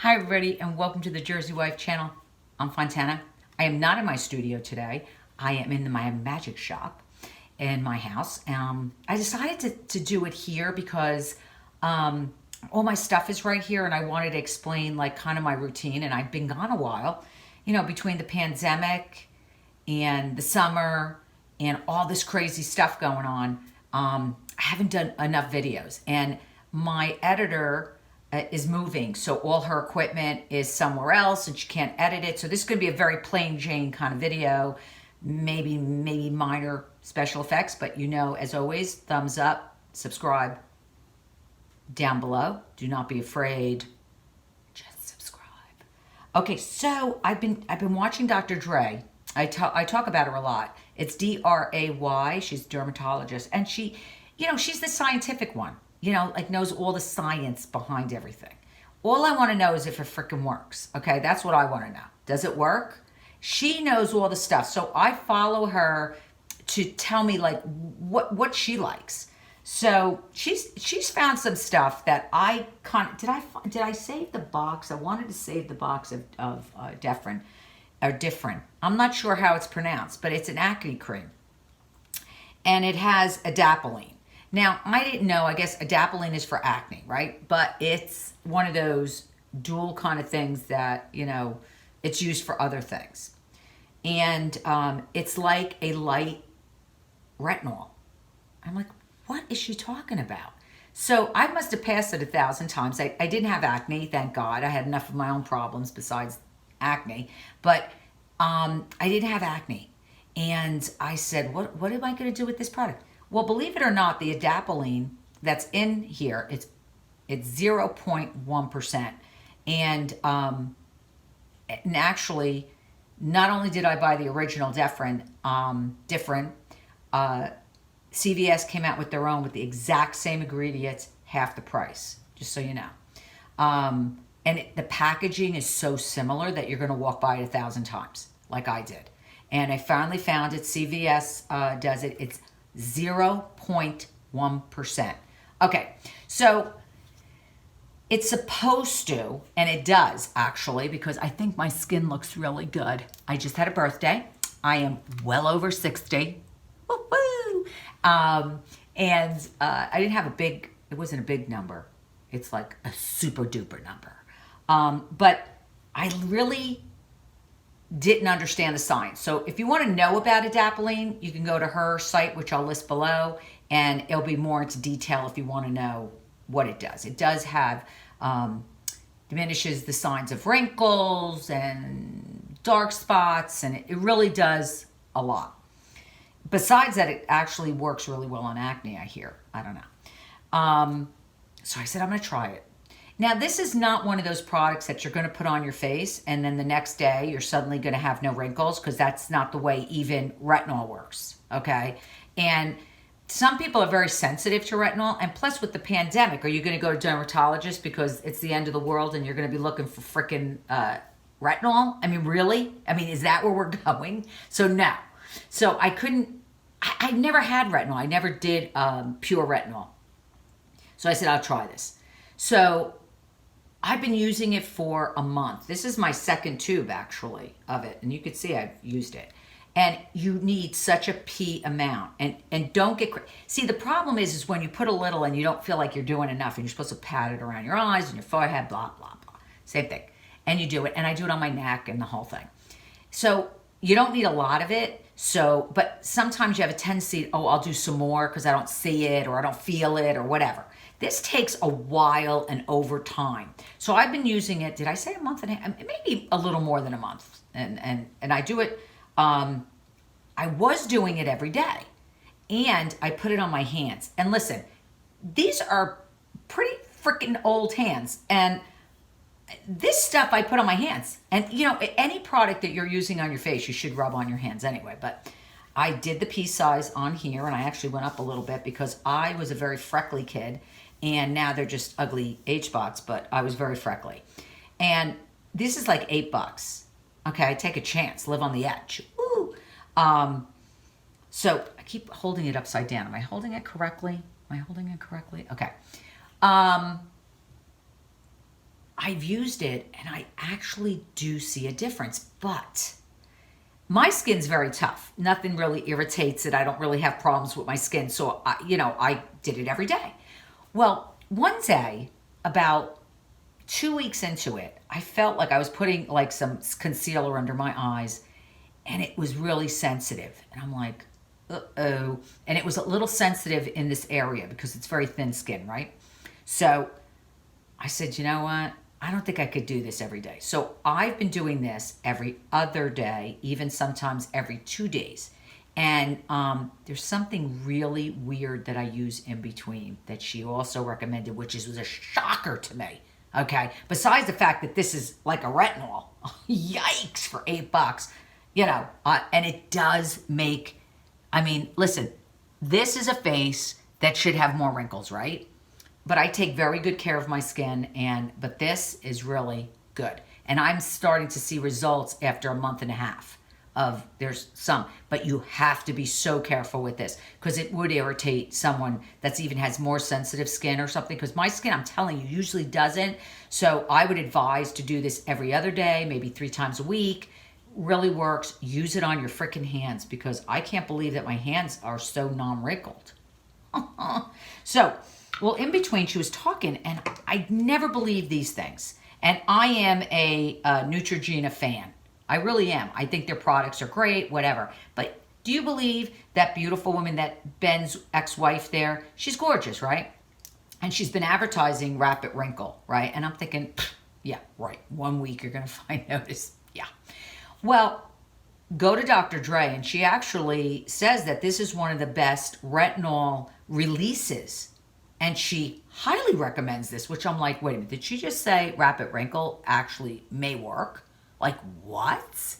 Hi everybody and welcome to the Jersey Wife channel. I'm Fontana. I am not in my studio today. I am in my magic shop in my house. I decided to do it here because all my stuff is right here and I wanted to explain like kind of my routine, and I've been gone a while, you know, between the pandemic and the summer and all this crazy stuff going on. I haven't done enough videos, and my editor is moving, so all her equipment is somewhere else and she can't edit it. So this is going to be a very plain Jane kind of video, maybe minor special effects, but you know, as always, thumbs up, subscribe down below. Do not be afraid, just subscribe. Okay, so I've been watching Dr.Dray. I talk about her a lot. It's D-R-A-Y. She's a dermatologist, and she, you know, she's the scientific one. You know, like knows all the science behind everything. All I want to know is if it freaking works. Okay, that's what I want to know. Does it work? She knows all the stuff, so I follow her to tell me like what she likes. So she's found some stuff that I did I save the box? I wanted to save the box of Differin or Differin. I'm not sure how it's pronounced, but it's an acne cream, and it has Adapalene. Now, I didn't know, I guess Adapalene is for acne, right? But it's one of those dual kind of things that, you know, it's used for other things. And it's like a light retinol. I'm like, what is she talking about? So I must have passed it 1,000 times. I didn't have acne, thank God. I had enough of my own problems besides acne. But I didn't have acne. And I said, what am I going to do with this product? Well, believe it or not, the Adapalene that's in here, it's 0.1%. And actually, not only did I buy the original Differin, CVS came out with their own with the exact same ingredients, half the price, just so you know. And the packaging is so similar that you're going to walk by it 1,000 times, like I did. And I finally found it. CVS does it. It's 0.1%. Okay, so it's supposed to, and it does actually, because I think my skin looks really good. I just had a birthday. I am well over 60. Woo-hoo! I didn't have it wasn't a big number. It's like a super duper number. But I really didn't understand the science. So if you want to know about Adapalene, you can go to her site, which I'll list below, and it'll be more into detail if you want to know what it does. It does have, diminishes the signs of wrinkles and dark spots, and it really does a lot. Besides that, it actually works really well on acne, I hear. I don't know. So I said, I'm going to try it. Now, this is not one of those products that you're going to put on your face and then the next day you're suddenly going to have no wrinkles, because that's not the way even retinol works, okay? And some people are very sensitive to retinol, and plus with the pandemic, are you going to go to a dermatologist because it's the end of the world and you're going to be looking for freaking retinol? I mean, really? I mean, is that where we're going? So no. So I never had retinol. I never did pure retinol. So I said, I'll try this. So I've been using it for a month. This is my second tube, actually, of it. And you can see I've used it. And you need such a pea amount. And don't get... See, the problem is when you put a little and you don't feel like you're doing enough, and you're supposed to pat it around your eyes and your forehead, blah, blah, blah. Same thing. And you do it. And I do it on my neck and the whole thing. So you don't need a lot of it. So, but sometimes you have a tendency, oh, I'll do some more because I don't see it or I don't feel it or whatever. This takes a while and over time. So I've been using it, did I say a month and a half? Maybe a little more than a month. And I do it, I was doing it every day. And I put it on my hands. And listen, these are pretty freaking old hands. And this stuff I put on my hands. And you know, any product that you're using on your face, you should rub on your hands anyway. But I did the pea size on here, and I actually went up a little bit because I was a very freckly kid. And now they're just ugly age spots, but I was very freckly. And this is like $8. Okay, take a chance, live on the edge. Woo! So I keep holding it upside down. Am I holding it correctly? Am I holding it correctly? Okay. I've used it and I actually do see a difference, but my skin's very tough. Nothing really irritates it. I don't really have problems with my skin. So, I did it every day. Well, one day, about 2 weeks into it, I felt like I was putting like some concealer under my eyes and it was really sensitive. And I'm like, uh-oh. And it was a little sensitive in this area because it's very thin skin, right? So I said, you know what? I don't think I could do this every day. So I've been doing this every other day, even sometimes every 2 days. And there's something really weird that I use in between that she also recommended, which was a shocker to me. Okay. Besides the fact that this is like a retinol, yikes, for $8, and it does make, listen, this is a face that should have more wrinkles, right? But I take very good care of my skin, but this is really good. And I'm starting to see results after a month and a half there's some, but you have to be so careful with this because it would irritate someone that's even has more sensitive skin or something, because my skin, I'm telling you, usually doesn't. So I would advise to do this every other day, maybe 3 times a week. Really works. Use it on your freaking hands because I can't believe that my hands are so non-wrinkled. So, well, in between, she was talking, and I never believed these things. And I am a Neutrogena fan. I really am. I think their products are great, whatever. But do you believe that beautiful woman, that Ben's ex-wife there, she's gorgeous, right? And she's been advertising Rapid Wrinkle, right? And I'm thinking, yeah, right. 1 week, you're going to find notice. Yeah. Well, go to Dr.Dray, and she actually says that this is one of the best retinol releases. And she highly recommends this, which I'm like, wait a minute, did she just say Rapid Wrinkle actually may work? Like, what?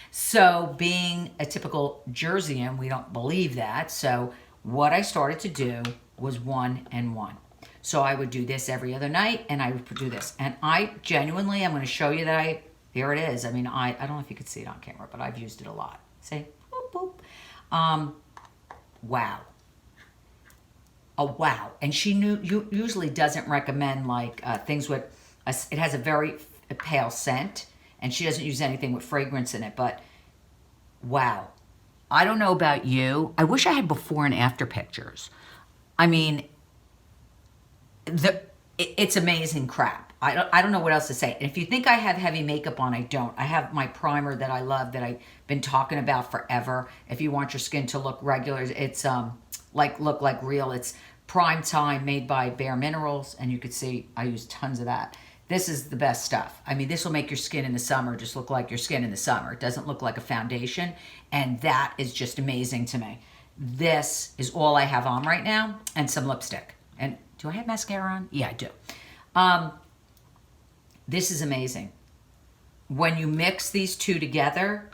So being a typical Jerseyan, we don't believe that. So what I started to do was 1 and 1. So I would do this every other night, and I would do this. And I genuinely, I'm going to show you that here it is. I don't know if you could see it on camera, but I've used it a lot. See? Boop, boop. Wow. Oh, wow. And she usually doesn't recommend like things with, it has a very pale scent, and she doesn't use anything with fragrance in it, but wow. I don't know about you. I wish I had before and after pictures. It's amazing crap. I don't know what else to say. And if you think I have heavy makeup on, I don't. I have my primer that I love that I've been talking about forever. If you want your skin to look regular, it's look like real. It's Primetime, made by BareMinerials, and you could see I use tons of that. This is the best stuff. This will make your skin in the summer just look like your skin in the summer. It doesn't look like a foundation, and that is just amazing to me. This is all I have on right now, and some lipstick. And do I have mascara on? Yeah, I do. This is amazing. When you mix these two together,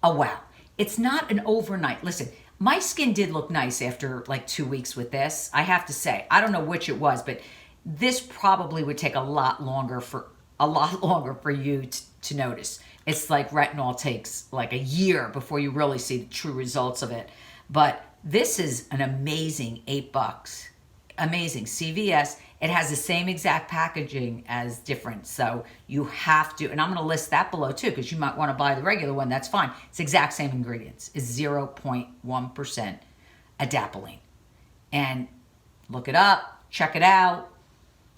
oh wow. It's not an overnight. Listen, my skin did look nice after like 2 weeks with this. I have to say, I don't know which it was, but this probably would take a lot longer for you to notice. It's like retinol takes like a year before you really see the true results of it. But this is an amazing $8. Amazing. CVS. It has the same exact packaging as different. So you have to, and I'm going to list that below too, because you might want to buy the regular one. That's fine. It's the exact same ingredients. It's 0.1% Adapalene. And look it up, check it out.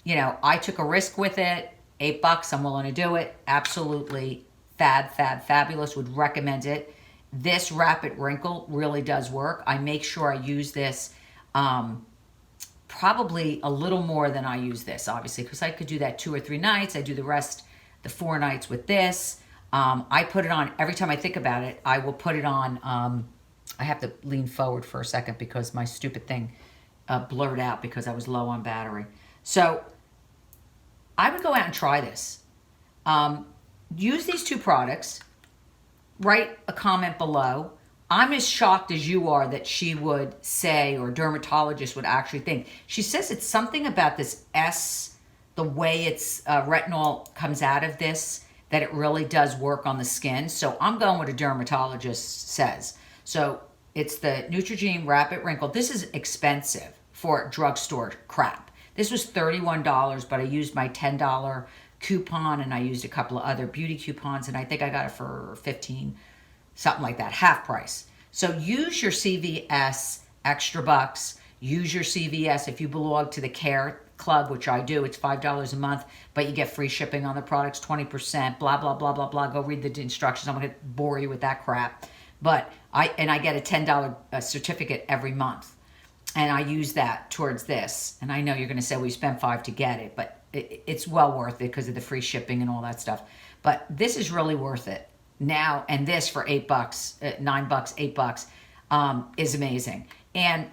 I took a risk with it. $8, I'm willing to do it. Absolutely fabulous. Would recommend it. This Rapid Wrinkle really does work. I make sure I use this probably a little more than I use this, obviously, because I could do that 2 or 3 nights. I do the rest, the 4 nights with this. I put it on, every time I think about it, I will put it on, I have to lean forward for a second because my stupid thing blurred out because I was low on battery. So I would go out and try this. Use these 2 products. Write a comment below. I'm as shocked as you are that she would say, or dermatologist would actually think. She says it's something about this the way it's retinol comes out of this, that it really does work on the skin. So I'm going with a dermatologist says. So it's the Neutrogena Rapid Wrinkle. This is expensive for drugstore crap. This was $31, but I used my $10 coupon, and I used a couple of other beauty coupons, and I think I got it for 15, something like that, half price. So use your CVS extra bucks. Use your CVS if you belong to the Care Club, which I do. It's $5 a month, but you get free shipping on the products, 20%, blah, blah, blah, blah, blah. Go read the instructions. I'm going to bore you with that crap. But I get a $10 certificate every month, and I use that towards this. And I know you're going to say, well, you spent $5 to get it, but it's well worth it because of the free shipping and all that stuff. But this is really worth it now, and this for $8, $9, $8 is amazing. And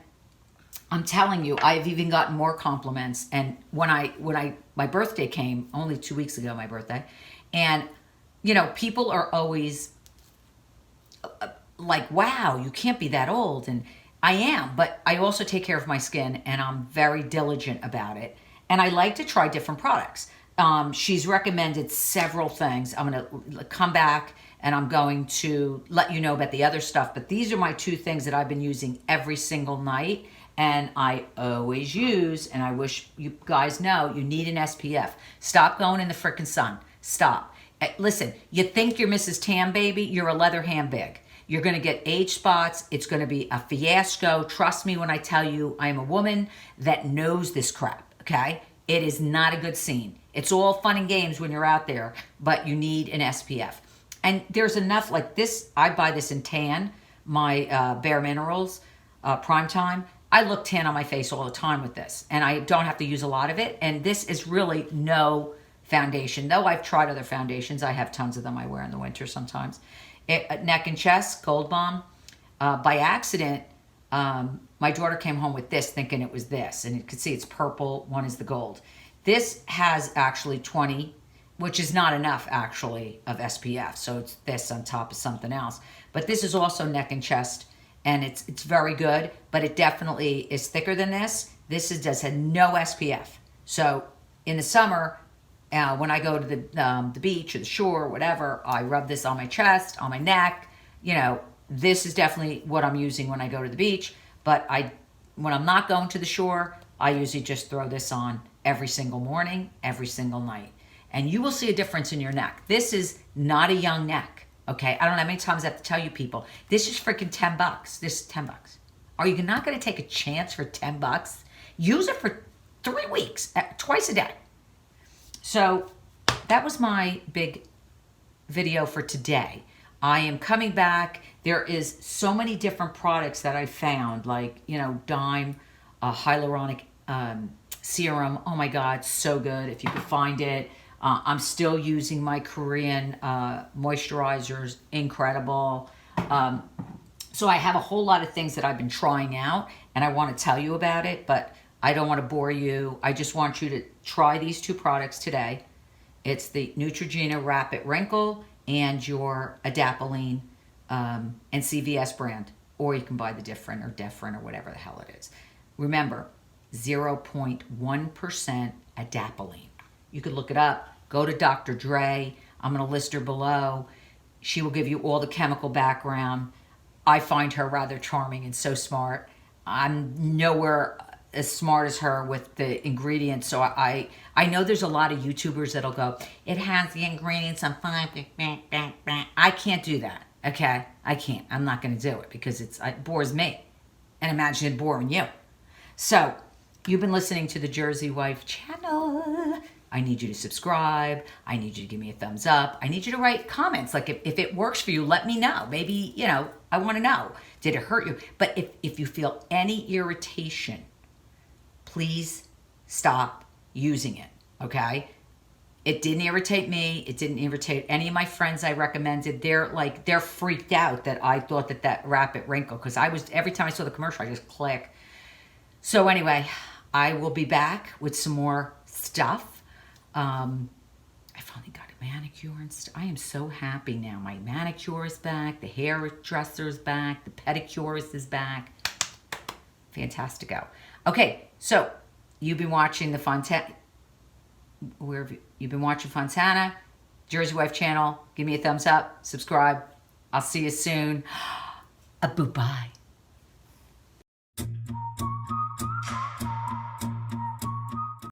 I'm telling you, I've even gotten more compliments. And when my birthday came, only 2 weeks ago, my birthday, and you know, people are always like, wow, you can't be that old. And I am, but I also take care of my skin, and I'm very diligent about it. And I like to try different products. She's recommended several things. I'm going to come back and I'm going to let you know about the other stuff. But these are my two things that I've been using every single night. And I always use, and I wish you guys know, you need an SPF. Stop going in the frickin' sun. Stop. Listen, you think you're Mrs. Tan Baby, you're a leather handbag. You're going to get age spots. It's going to be a fiasco. Trust me when I tell you, I am a woman that knows this crap, okay? It is not a good scene. It's all fun and games when you're out there, but you need an SPF. And there's enough, like this, I buy this in tan, my BareMinerials Primetime. I look tan on my face all the time with this, and I don't have to use a lot of it. And this is really no foundation. Though I've tried other foundations. I have tons of them I wear in the winter sometimes. Neck and chest, Gold Balm. By accident, my daughter came home with this thinking it was this. And you can see it's purple. One is the gold. This has actually 20, which is not enough actually of SPF. So it's this on top of something else. But this is also neck and chest. And it's very good. But it definitely is thicker than this. This does have no SPF. So in the summer, when I go to the beach or the shore or whatever, I rub this on my chest, on my neck. You know, this is definitely what I'm using when I go to the beach. But when I'm not going to the shore, I usually just throw this on every single morning, every single night. And you will see a difference in your neck. This is not a young neck, okay? I don't know how many times I have to tell you people. This is freaking $10. This is $10. Are you not going to take a chance for $10? Use it for 3 weeks, twice a day. So that was my big video for today. I am coming back. There is so many different products that I found, like, you know, Dime, Hyaluronic serum. Oh my God, so good if you could find it. I'm still using my Korean moisturizers, incredible. So I have a whole lot of things that I've been trying out, and I want to tell you about it, but I don't want to bore you. I just want you to try these two products today. It's the Neutrogena Rapid Wrinkle and your Adapalene and CVS brand. Or you can buy the different or whatever the hell it is. Remember, 0.1% Adapalene. You could look it up. Go to Dr.Dray. I'm going to list her below. She will give you all the chemical background. I find her rather charming and so smart. I'm nowhere as smart as her with the ingredients. So I know there's a lot of YouTubers that'll go, it has the ingredients on 5. I can't do that, okay? I can't. I'm not going to do it because it bores me. And imagine it boring you. So you've been listening to the Jersey Wife channel. I need you to subscribe. I need you to give me a thumbs up. I need you to write comments. Like if it works for you, let me know. Maybe, you know, I want to know. Did it hurt you? But if you feel any irritation, please stop using it, okay? It didn't irritate me. It didn't irritate any of my friends I recommended. They're freaked out that I thought that Rapid Wrinkle, because every time I saw the commercial, I just click. So anyway, I will be back with some more stuff. I finally got a manicure and stuff. I am so happy now. My manicure is back. The hairdresser is back. The pedicure is back. Fantastico. Okay, so you've been watching the Fontana. You've been watching Fontana, Jersey Wife channel. Give me a thumbs up. Subscribe. I'll see you soon. A boo bye.